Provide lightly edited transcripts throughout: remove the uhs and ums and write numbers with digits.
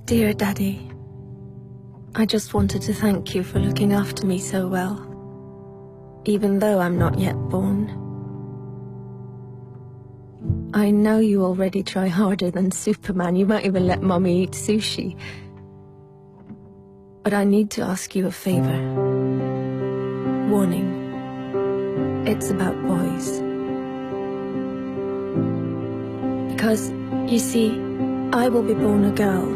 Dear Daddy, I just wanted to thank you for looking after me so well, even though I'm not yet born. I know you already try harder than Superman. You might even let Mommy eat sushi. But I need to ask you a favor. Warning. It's about boys. Because, you see, I will be born a girl,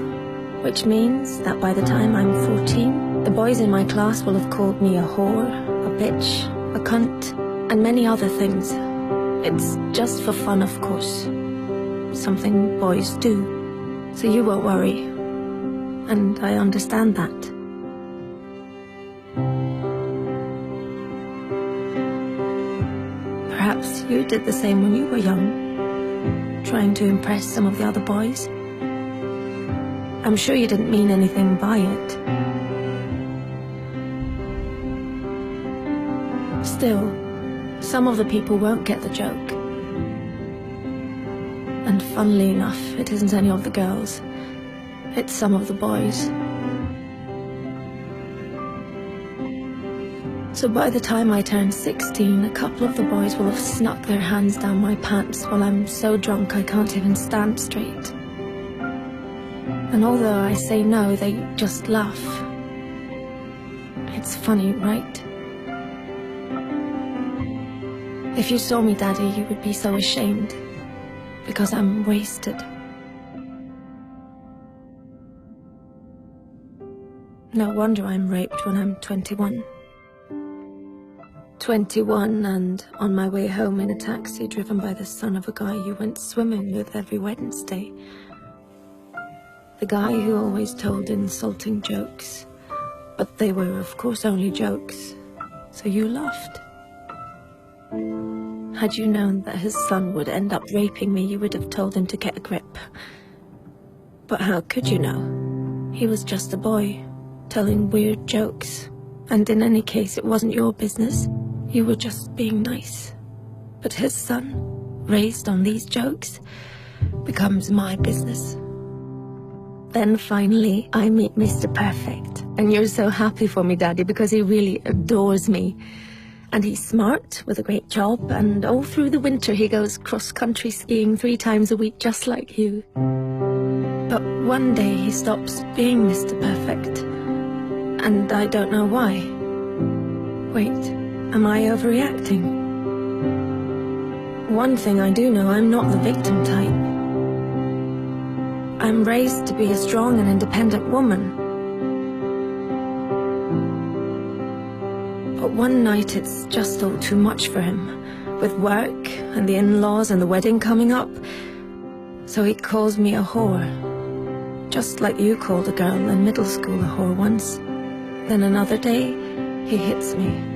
which means that by the time I'm 14, the boys in my class will have called me a whore, a bitch, a cunt, and many other things. It's just for fun, of course. Something boys do. So you won't worry. And I understand that. Perhaps you did the same when you were young, trying to impress some of the other boys. I'm sure you didn't mean anything by it. Still, some of the people won't get the joke. And funnily enough, it isn't any of the girls. It's some of the boys. So by the time I turn 16, a couple of the boys will have snuck their hands down my pants while I'm so drunk I can't even stand straight. And although I say no, they just laugh. It's funny, right? If you saw me, Daddy, you would be so ashamed. Because I'm wasted. No wonder I'm raped when I'm 21. 21 and on my way home in a taxi driven by the son of a guy you went swimming with every Wednesday. The guy who always told insulting jokes. But they were, of course, only jokes. So you laughed. Had you known that his son would end up raping me, you would have told him to get a grip. But how could you know? He was just a boy, telling weird jokes. And in any case, it wasn't your business. You were just being nice. But his son, raised on these jokes, becomes my business. Then finally, I meet Mr. Perfect. And you're so happy for me, Daddy, because he really adores me. And he's smart, with a great job, and all through the winter he goes cross-country skiing 3 times a week, just like you. But one day he stops being Mr. Perfect. And I don't know why. Wait. Am I overreacting? One thing I do know, I'm not the victim type. I'm raised to be a strong and independent woman. But one night it's just all too much for him, with work and the in-laws and the wedding coming up. So he calls me a whore. Just like you called a girl in middle school a whore once. Then another day, he hits me.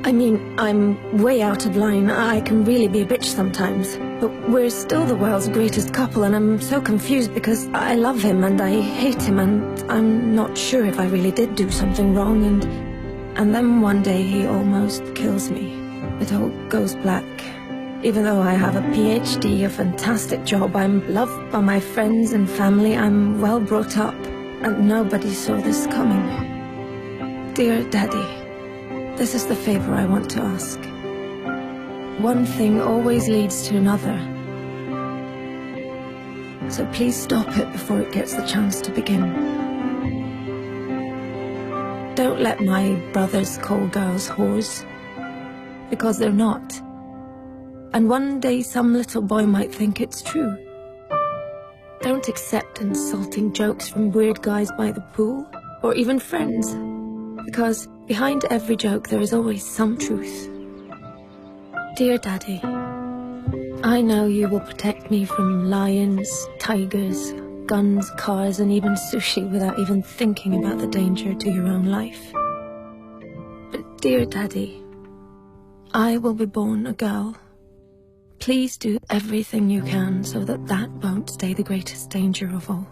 I mean, I'm way out of line. I can really be a bitch sometimes. But we're still the world's greatest couple, and I'm so confused because I love him and I hate him, and I'm not sure if I really did do something wrong, and then one day he almost kills me. It all goes black. Even though I have a PhD, a fantastic job, I'm loved by my friends and family, I'm well brought up, and nobody saw this coming. Dear Daddy, this is the favor I want to ask. One thing always leads to another. So please stop it before it gets the chance to begin. Don't let my brothers call girls whores. Because they're not. And one day some little boy might think it's true. Don't accept insulting jokes from weird guys by the pool, or even friends. Because behind every joke there is always some truth. Dear Daddy, I know you will protect me from lions, tigers, guns, cars, and even sushi without even thinking about the danger to your own life. But dear Daddy, I will be born a girl. Please do everything you can so that that won't stay the greatest danger of all.